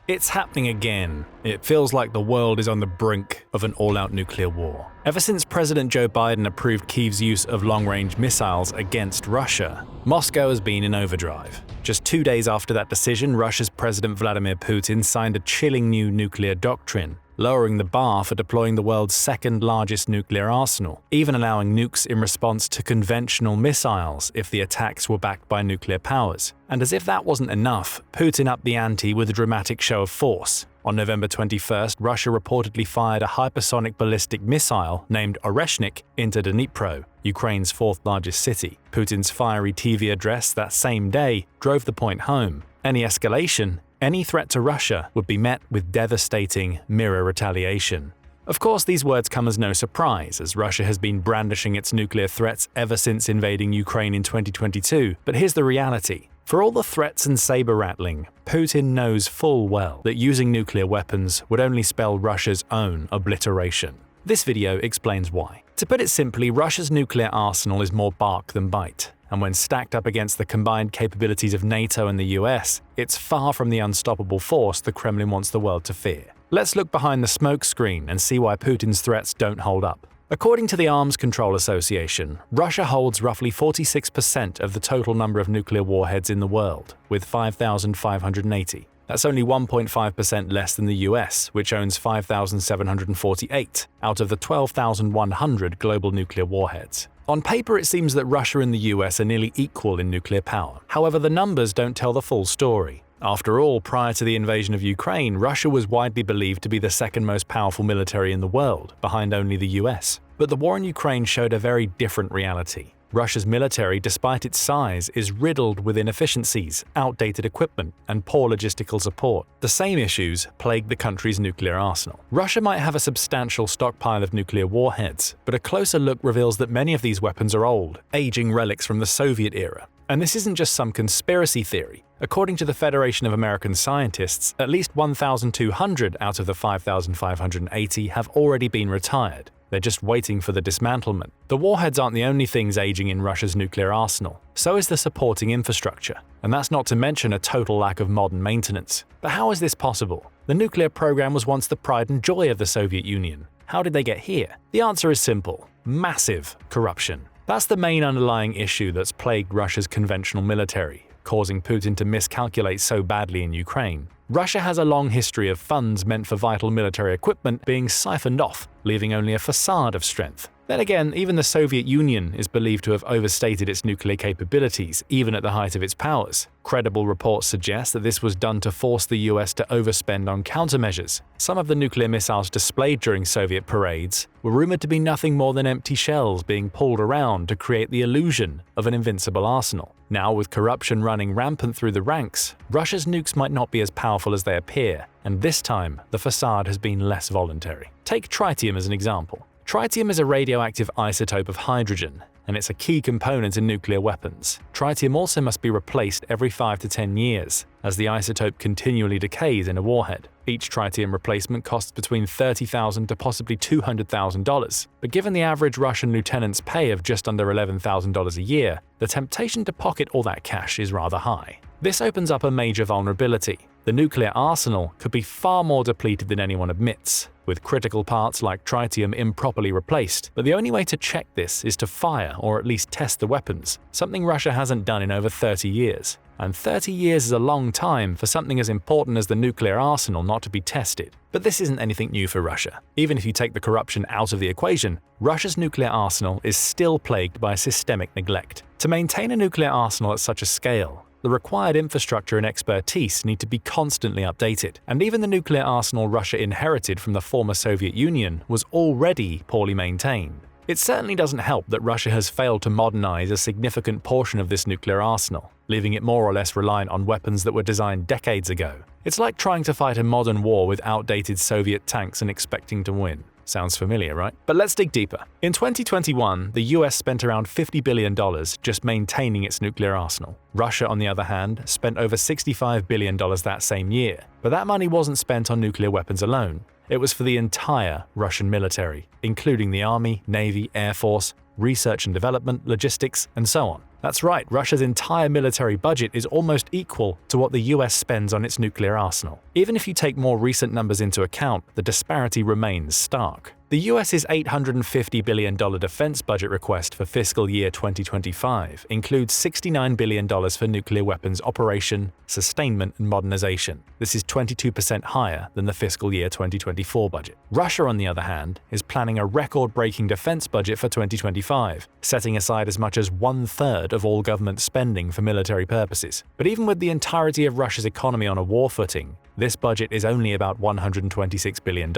It's happening again. It feels like the world is on the brink of an all-out nuclear war. Ever since President Joe Biden approved Kyiv's use of long-range missiles against Russia, Moscow has been in overdrive. Just 2 days after that decision, Russia's President Vladimir Putin signed a chilling new nuclear doctrine, lowering the bar for deploying the world's second-largest nuclear arsenal, even allowing nukes in response to conventional missiles if the attacks were backed by nuclear powers. And as if that wasn't enough, Putin upped the ante with a dramatic show of force. On November 21st, Russia reportedly fired a hypersonic ballistic missile named Oreshnik into Dnipro, Ukraine's fourth-largest city. Putin's fiery TV address that same day drove the point home. Any escalation, any threat to Russia would be met with devastating mirror retaliation. Of course, these words come as no surprise, as Russia has been brandishing its nuclear threats ever since invading Ukraine in 2022. But here's the reality. For all the threats and saber-rattling, Putin knows full well that using nuclear weapons would only spell Russia's own obliteration. This video explains why. To put it simply, Russia's nuclear arsenal is more bark than bite. And when stacked up against the combined capabilities of NATO and the US, it's far from the unstoppable force the Kremlin wants the world to fear. Let's look behind the smokescreen and see why Putin's threats don't hold up. According to the Arms Control Association, Russia holds roughly 46% of the total number of nuclear warheads in the world, with 5,580. That's only 1.5% less than the US, which owns 5,748 out of the 12,100 global nuclear warheads. On paper, it seems that Russia and the US are nearly equal in nuclear power. However, the numbers don't tell the full story. After all, prior to the invasion of Ukraine, Russia was widely believed to be the second most powerful military in the world, behind only the US. But the war in Ukraine showed a very different reality. Russia's military, despite its size, is riddled with inefficiencies, outdated equipment, and poor logistical support. The same issues plague the country's nuclear arsenal. Russia might have a substantial stockpile of nuclear warheads, but a closer look reveals that many of these weapons are old, aging relics from the Soviet era. And this isn't just some conspiracy theory. According to the Federation of American Scientists, at least 1,200 out of the 5,580 have already been retired. They're just waiting for the dismantlement. The warheads aren't the only things aging in Russia's nuclear arsenal. So is the supporting infrastructure. And that's not to mention a total lack of modern maintenance. But how is this possible? The nuclear program was once the pride and joy of the Soviet Union. How did they get here? The answer is simple: massive corruption. That's the main underlying issue that's plagued Russia's conventional military, causing Putin to miscalculate so badly in Ukraine. Russia has a long history of funds meant for vital military equipment being siphoned off, leaving only a facade of strength. Then again, even the Soviet Union is believed to have overstated its nuclear capabilities, even at the height of its powers. Credible reports suggest that this was done to force the US to overspend on countermeasures. Some of the nuclear missiles displayed during Soviet parades were rumored to be nothing more than empty shells being pulled around to create the illusion of an invincible arsenal. Now, with corruption running rampant through the ranks, Russia's nukes might not be as powerful as they appear, and this time the facade has been less voluntary. Take tritium as an example. Tritium is a radioactive isotope of hydrogen, and it's a key component in nuclear weapons. Tritium also must be replaced every 5 to 10 years, as the isotope continually decays in a warhead. Each tritium replacement costs between $30,000 to possibly $200,000. But given the average Russian lieutenant's pay of just under $11,000 a year, the temptation to pocket all that cash is rather high. This opens up a major vulnerability. The nuclear arsenal could be far more depleted than anyone admits, with critical parts like tritium improperly replaced. But the only way to check this is to fire or at least test the weapons, something Russia hasn't done in over 30 years. And 30 years is a long time for something as important as the nuclear arsenal not to be tested. But this isn't anything new for Russia. Even if you take the corruption out of the equation, Russia's nuclear arsenal is still plagued by systemic neglect. To maintain a nuclear arsenal at such a scale, the required infrastructure and expertise need to be constantly updated, and even the nuclear arsenal Russia inherited from the former Soviet Union was already poorly maintained. It certainly doesn't help that Russia has failed to modernize a significant portion of this nuclear arsenal, leaving it more or less reliant on weapons that were designed decades ago. It's like trying to fight a modern war with outdated Soviet tanks and expecting to win. Sounds familiar, right? But let's dig deeper. In 2021, the US spent around $50 billion just maintaining its nuclear arsenal. Russia, on the other hand, spent over $65 billion that same year. But that money wasn't spent on nuclear weapons alone. It was for the entire Russian military, including the army, navy, air force, research and development, logistics, and so on. That's right, Russia's entire military budget is almost equal to what the US spends on its nuclear arsenal. Even if you take more recent numbers into account, the disparity remains stark. The US's $850 billion defense budget request for fiscal year 2025 includes $69 billion for nuclear weapons operation, sustainment, and modernization. This is 22% higher than the fiscal year 2024 budget. Russia, on the other hand, is planning a record-breaking defense budget for 2025, setting aside as much as 1/3 of all government spending for military purposes. But even with the entirety of Russia's economy on a war footing, this budget is only about $126 billion.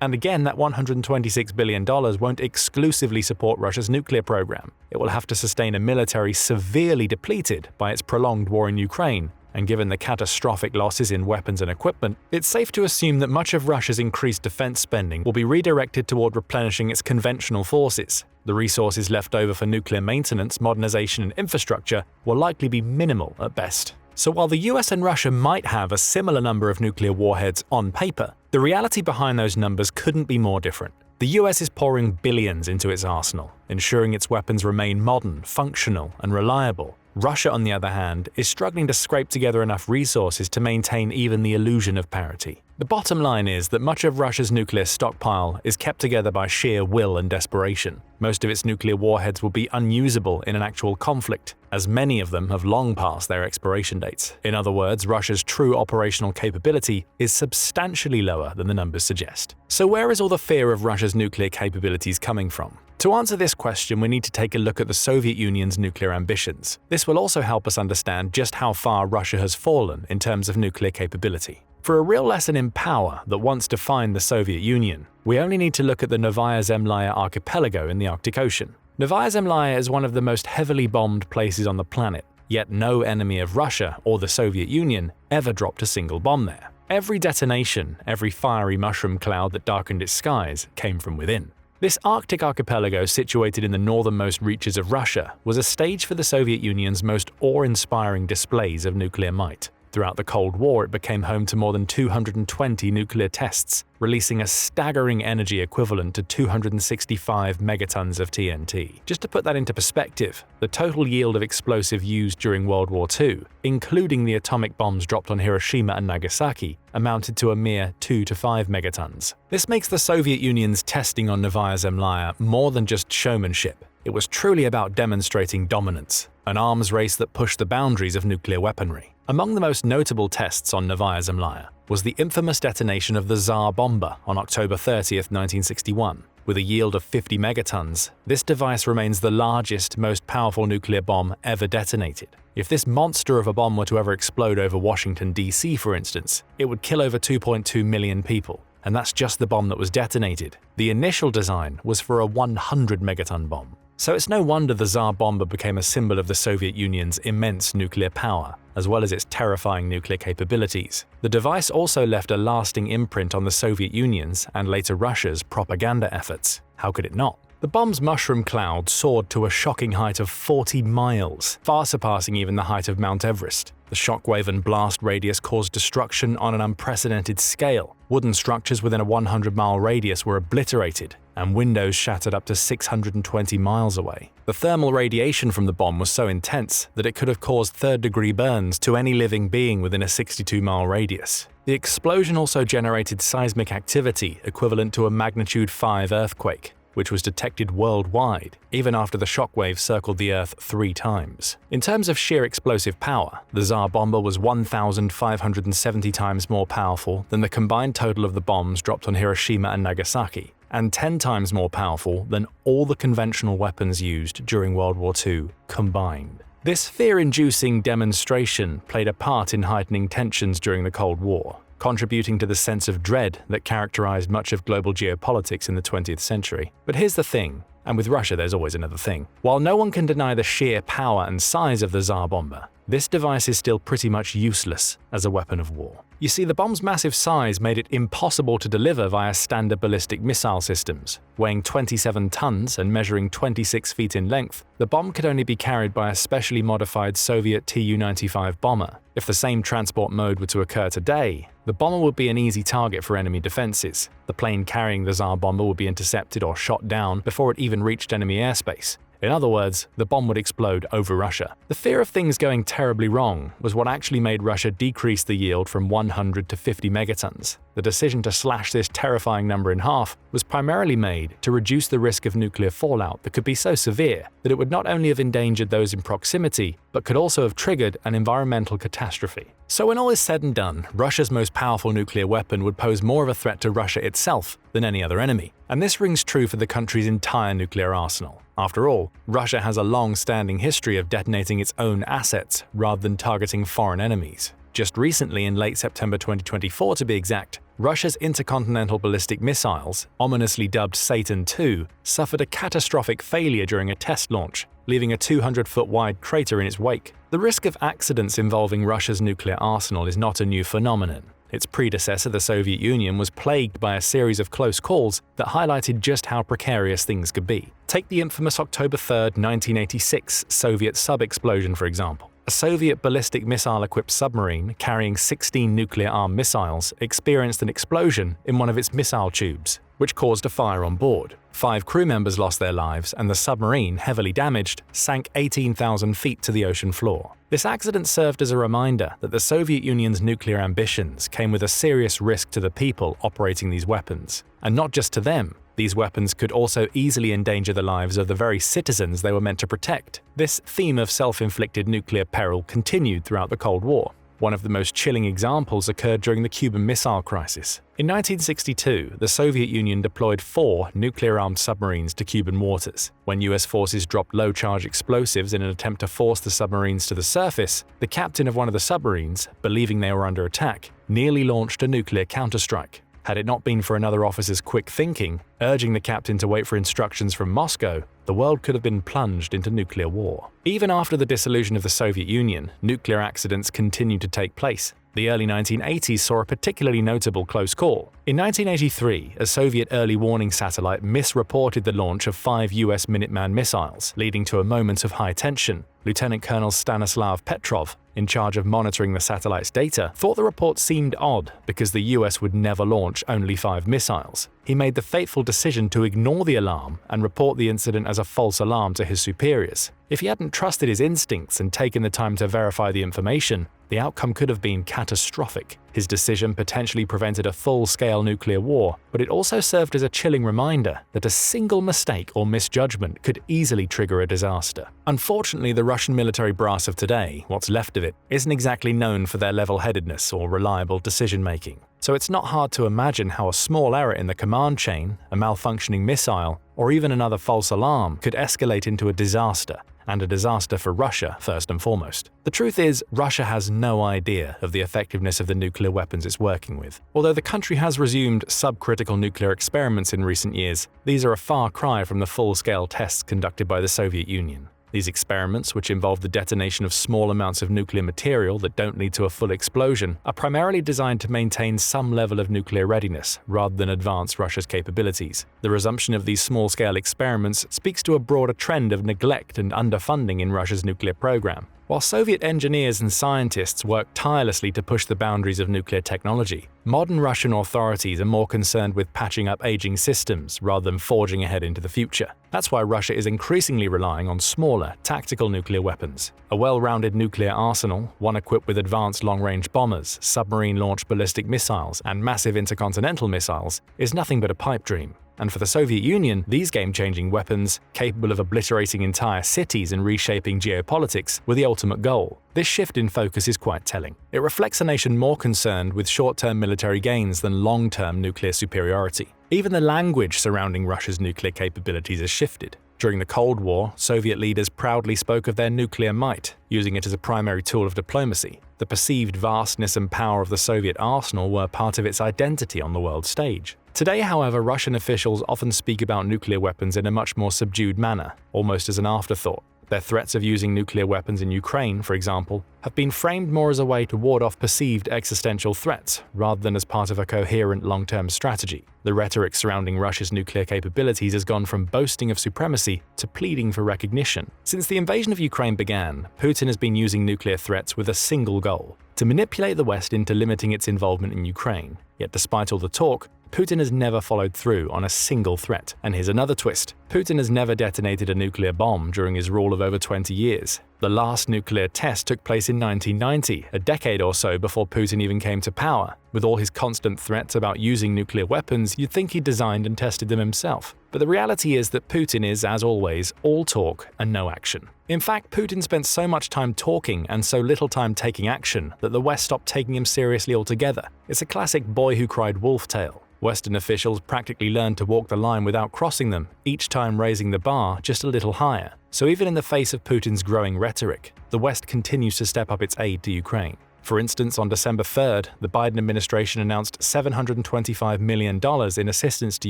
And again, that $126 billion won't exclusively support Russia's nuclear program. It will have to sustain a military severely depleted by its prolonged war in Ukraine. And given the catastrophic losses in weapons and equipment, it's safe to assume that much of Russia's increased defense spending will be redirected toward replenishing its conventional forces. The resources left over for nuclear maintenance, modernization, and infrastructure will likely be minimal at best. So while the US and Russia might have a similar number of nuclear warheads on paper, the reality behind those numbers couldn't be more different. The US is pouring billions into its arsenal, ensuring its weapons remain modern, functional, and reliable. Russia, on the other hand, is struggling to scrape together enough resources to maintain even the illusion of parity. The bottom line is that much of Russia's nuclear stockpile is kept together by sheer will and desperation. Most of its nuclear warheads will be unusable in an actual conflict, as many of them have long passed their expiration dates. In other words, Russia's true operational capability is substantially lower than the numbers suggest. So where is all the fear of Russia's nuclear capabilities coming from? To answer this question, we need to take a look at the Soviet Union's nuclear ambitions. This will also help us understand just how far Russia has fallen in terms of nuclear capability. For a real lesson in power that once defined the Soviet Union, we only need to look at the Novaya Zemlya archipelago in the Arctic Ocean. Novaya Zemlya is one of the most heavily bombed places on the planet, yet no enemy of Russia or the Soviet Union ever dropped a single bomb there. Every detonation, every fiery mushroom cloud that darkened its skies came from within. This Arctic archipelago, situated in the northernmost reaches of Russia, was a stage for the Soviet Union's most awe-inspiring displays of nuclear might. Throughout the Cold War, it became home to more than 220 nuclear tests, releasing a staggering energy equivalent to 265 megatons of TNT. Just to put that into perspective, the total yield of explosive used during World War II, including the atomic bombs dropped on Hiroshima and Nagasaki, amounted to a mere 2 to 5 megatons. This makes the Soviet Union's testing on Novaya Zemlya more than just showmanship. It was truly about demonstrating dominance, an arms race that pushed the boundaries of nuclear weaponry. Among the most notable tests on Novaya Zemlya was the infamous detonation of the Tsar bomber on October 30, 1961. With a yield of 50 megatons, this device remains the largest, most powerful nuclear bomb ever detonated. If this monster of a bomb were to ever explode over Washington, D.C., for instance, it would kill over 2.2 million people. And that's just the bomb that was detonated. The initial design was for a 100 megaton bomb. So it's no wonder the Tsar bomber became a symbol of the Soviet Union's immense nuclear power, as well as its terrifying nuclear capabilities. The device also left a lasting imprint on the Soviet Union's and later Russia's propaganda efforts. How could it not? The bomb's mushroom cloud soared to a shocking height of 40 miles, far surpassing even the height of Mount Everest. The shockwave and blast radius caused destruction on an unprecedented scale. Wooden structures within a 100-mile radius were obliterated, and windows shattered up to 620 miles away. The thermal radiation from the bomb was so intense that it could have caused third-degree burns to any living being within a 62-mile radius. The explosion also generated seismic activity equivalent to a magnitude 5 earthquake, which was detected worldwide, even after the shockwave circled the Earth 3 times. In terms of sheer explosive power, the Tsar bomber was 1,570 times more powerful than the combined total of the bombs dropped on Hiroshima and Nagasaki, and 10 times more powerful than all the conventional weapons used during World War II combined. This fear-inducing demonstration played a part in heightening tensions during the Cold War, contributing to the sense of dread that characterized much of global geopolitics in the 20th century. But here's the thing, and with Russia there's always another thing. While no one can deny the sheer power and size of the Tsar bomber, this device is still pretty much useless as a weapon of war. You see, the bomb's massive size made it impossible to deliver via standard ballistic missile systems. Weighing 27 tons and measuring 26 feet in length, the bomb could only be carried by a specially modified Soviet Tu-95 bomber. If the same transport mode were to occur today, the bomber would be an easy target for enemy defenses. The plane carrying the Tsar bomber would be intercepted or shot down before it even reached enemy airspace. In other words, the bomb would explode over Russia. The fear of things going terribly wrong was what actually made Russia decrease the yield from 100 to 50 megatons. The decision to slash this terrifying number in half was primarily made to reduce the risk of nuclear fallout that could be so severe that it would not only have endangered those in proximity, but could also have triggered an environmental catastrophe. So when all is said and done, Russia's most powerful nuclear weapon would pose more of a threat to Russia itself than any other enemy. And this rings true for the country's entire nuclear arsenal. After all, Russia has a long-standing history of detonating its own assets rather than targeting foreign enemies. Just recently, in late September 2024 to be exact, Russia's intercontinental ballistic missiles, ominously dubbed Satan II, suffered a catastrophic failure during a test launch, leaving a 200-foot wide crater in its wake. The risk of accidents involving Russia's nuclear arsenal is not a new phenomenon. Its predecessor, the Soviet Union, was plagued by a series of close calls that highlighted just how precarious things could be. Take the infamous October 3, 1986 Soviet sub-explosion, for example. A Soviet ballistic missile-equipped submarine carrying 16 nuclear-armed missiles experienced an explosion in one of its missile tubes, which caused a fire on board. 5 crew members lost their lives, and the submarine, heavily damaged, sank 18,000 feet to the ocean floor. This accident served as a reminder that the Soviet Union's nuclear ambitions came with a serious risk to the people operating these weapons. And not just to them. These weapons could also easily endanger the lives of the very citizens they were meant to protect. This theme of self-inflicted nuclear peril continued throughout the Cold War. One of the most chilling examples occurred during the Cuban Missile Crisis. In 1962, the Soviet Union deployed 4 nuclear-armed submarines to Cuban waters. When US forces dropped low-charge explosives in an attempt to force the submarines to the surface, the captain of one of the submarines, believing they were under attack, nearly launched a nuclear counterstrike. Had it not been for another officer's quick thinking, urging the captain to wait for instructions from Moscow, the world could have been plunged into nuclear war. Even after the dissolution of the Soviet Union, nuclear accidents continued to take place. The early 1980s saw a particularly notable close call. In 1983, a Soviet early warning satellite misreported the launch of 5 US Minuteman missiles, leading to a moment of high tension. Lieutenant Colonel Stanislav Petrov, in charge of monitoring the satellite's data, thought the report seemed odd because the US would never launch only 5 missiles. He made the fateful decision to ignore the alarm and report the incident as a false alarm to his superiors. If he hadn't trusted his instincts and taken the time to verify the information, the outcome could have been catastrophic. His decision potentially prevented a full-scale nuclear war, but it also served as a chilling reminder that a single mistake or misjudgment could easily trigger a disaster. Unfortunately, the Russian military brass of today, what's left of it, isn't exactly known for their level-headedness or reliable decision-making. So it's not hard to imagine how a small error in the command chain, a malfunctioning missile, or even another false alarm could escalate into a disaster, and a disaster for Russia first and foremost. The truth is, Russia has no idea of the effectiveness of the nuclear weapons it's working with. Although the country has resumed subcritical nuclear experiments in recent years, these are a far cry from the full-scale tests conducted by the Soviet Union. These experiments, which involve the detonation of small amounts of nuclear material that don't lead to a full explosion, are primarily designed to maintain some level of nuclear readiness rather than advance Russia's capabilities. The resumption of these small-scale experiments speaks to a broader trend of neglect and underfunding in Russia's nuclear program. While Soviet engineers and scientists worked tirelessly to push the boundaries of nuclear technology, modern Russian authorities are more concerned with patching up aging systems rather than forging ahead into the future. That's why Russia is increasingly relying on smaller, tactical nuclear weapons. A well-rounded nuclear arsenal, one equipped with advanced long-range bombers, submarine-launched ballistic missiles, and massive intercontinental missiles, is nothing but a pipe dream. And for the Soviet Union, these game-changing weapons, capable of obliterating entire cities and reshaping geopolitics, were the ultimate goal. This shift in focus is quite telling. It reflects a nation more concerned with short-term military gains than long-term nuclear superiority. Even the language surrounding Russia's nuclear capabilities has shifted. During the Cold War, Soviet leaders proudly spoke of their nuclear might, using it as a primary tool of diplomacy. The perceived vastness and power of the Soviet arsenal were part of its identity on the world stage. Today, however, Russian officials often speak about nuclear weapons in a much more subdued manner, almost as an afterthought. Their threats of using nuclear weapons in Ukraine, for example, have been framed more as a way to ward off perceived existential threats, rather than as part of a coherent long-term strategy. The rhetoric surrounding Russia's nuclear capabilities has gone from boasting of supremacy to pleading for recognition. Since the invasion of Ukraine began, Putin has been using nuclear threats with a single goal: to manipulate the West into limiting its involvement in Ukraine. Yet despite all the talk, Putin has never followed through on a single threat. And here's another twist. Putin has never detonated a nuclear bomb during his rule of over 20 years. The last nuclear test took place in 1990, a decade or so before Putin even came to power. With all his constant threats about using nuclear weapons, you'd think he designed and tested them himself. But the reality is that Putin is, as always, all talk and no action. In fact, Putin spent so much time talking and so little time taking action that the West stopped taking him seriously altogether. It's a classic boy who cried wolf tale. Western officials practically learned to walk the line without crossing them, each time raising the bar just a little higher. So even in the face of Putin's growing rhetoric, the West continues to step up its aid to Ukraine. For instance, on December 3rd, the Biden administration announced $725 million in assistance to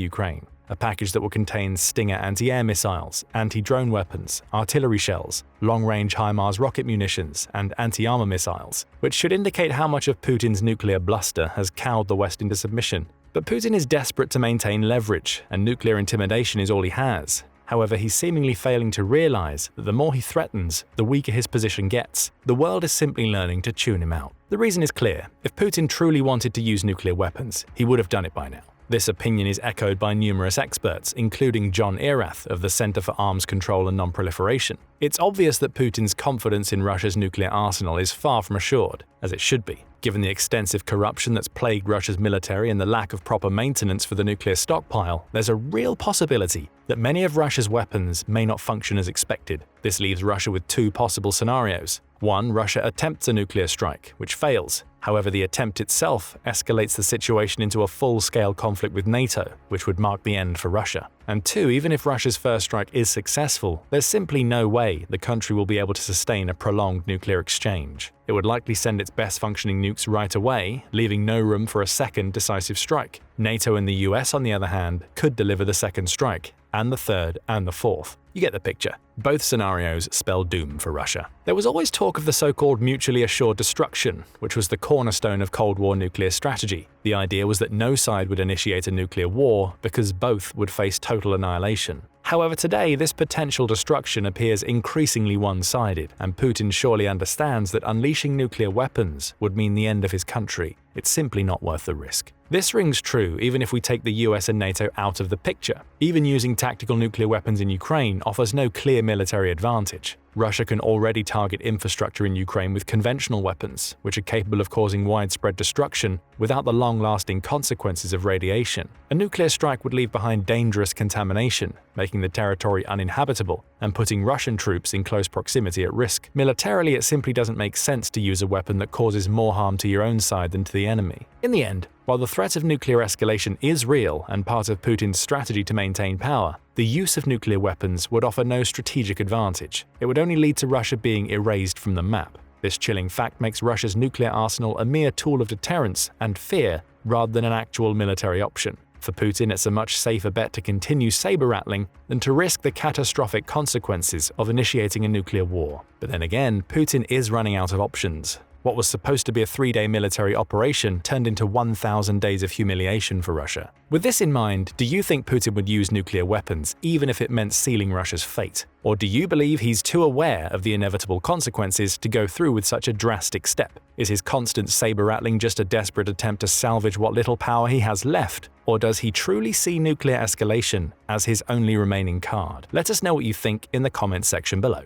Ukraine, a package that will contain Stinger anti-air missiles, anti-drone weapons, artillery shells, long-range HIMARS rocket munitions, and anti-armor missiles, which should indicate how much of Putin's nuclear bluster has cowed the West into submission. But Putin is desperate to maintain leverage, and nuclear intimidation is all he has. However, he's seemingly failing to realize that the more he threatens, the weaker his position gets. The world is simply learning to tune him out. The reason is clear. If Putin truly wanted to use nuclear weapons, he would have done it by now. This opinion is echoed by numerous experts, including John Erath of the Center for Arms Control and Non-Proliferation. It's obvious that Putin's confidence in Russia's nuclear arsenal is far from assured, as it should be. Given the extensive corruption that's plagued Russia's military and the lack of proper maintenance for the nuclear stockpile, there's a real possibility that many of Russia's weapons may not function as expected. This leaves Russia with two possible scenarios. One, Russia attempts a nuclear strike, which fails. However, the attempt itself escalates the situation into a full-scale conflict with NATO, which would mark the end for Russia. And two, even if Russia's first strike is successful, there's simply no way the country will be able to sustain a prolonged nuclear exchange. It would likely send its best functioning nukes right away, leaving no room for a second decisive strike. NATO and the US, on the other hand, could deliver the second strike, and the third and the fourth. You get the picture. Both scenarios spell doom for Russia. There was always talk of the so-called mutually assured destruction, which was the cornerstone of Cold War nuclear strategy. The idea was that no side would initiate a nuclear war because both would face total annihilation. However, today, this potential destruction appears increasingly one-sided, and Putin surely understands that unleashing nuclear weapons would mean the end of his country. It's simply not worth the risk. This rings true even if we take the US and NATO out of the picture. Even using tactical nuclear weapons in Ukraine offers no clear military advantage. Russia can already target infrastructure in Ukraine with conventional weapons, which are capable of causing widespread destruction without the long-lasting consequences of radiation. A nuclear strike would leave behind dangerous contamination, making the territory uninhabitable and putting Russian troops in close proximity at risk. Militarily, it simply doesn't make sense to use a weapon that causes more harm to your own side than to the enemy. In the end, while the threat of nuclear escalation is real and part of Putin's strategy to maintain power, the use of nuclear weapons would offer no strategic advantage. It would only lead to Russia being erased from the map. This chilling fact makes Russia's nuclear arsenal a mere tool of deterrence and fear rather than an actual military option. For Putin, it's a much safer bet to continue saber-rattling than to risk the catastrophic consequences of initiating a nuclear war. But then again, Putin is running out of options. What was supposed to be a 3-day military operation turned into 1,000 days of humiliation for Russia. With this in mind, do you think Putin would use nuclear weapons even if it meant sealing Russia's fate? Or do you believe he's too aware of the inevitable consequences to go through with such a drastic step? Is his constant saber-rattling just a desperate attempt to salvage what little power he has left? Or does he truly see nuclear escalation as his only remaining card? Let us know what you think in the comments section below.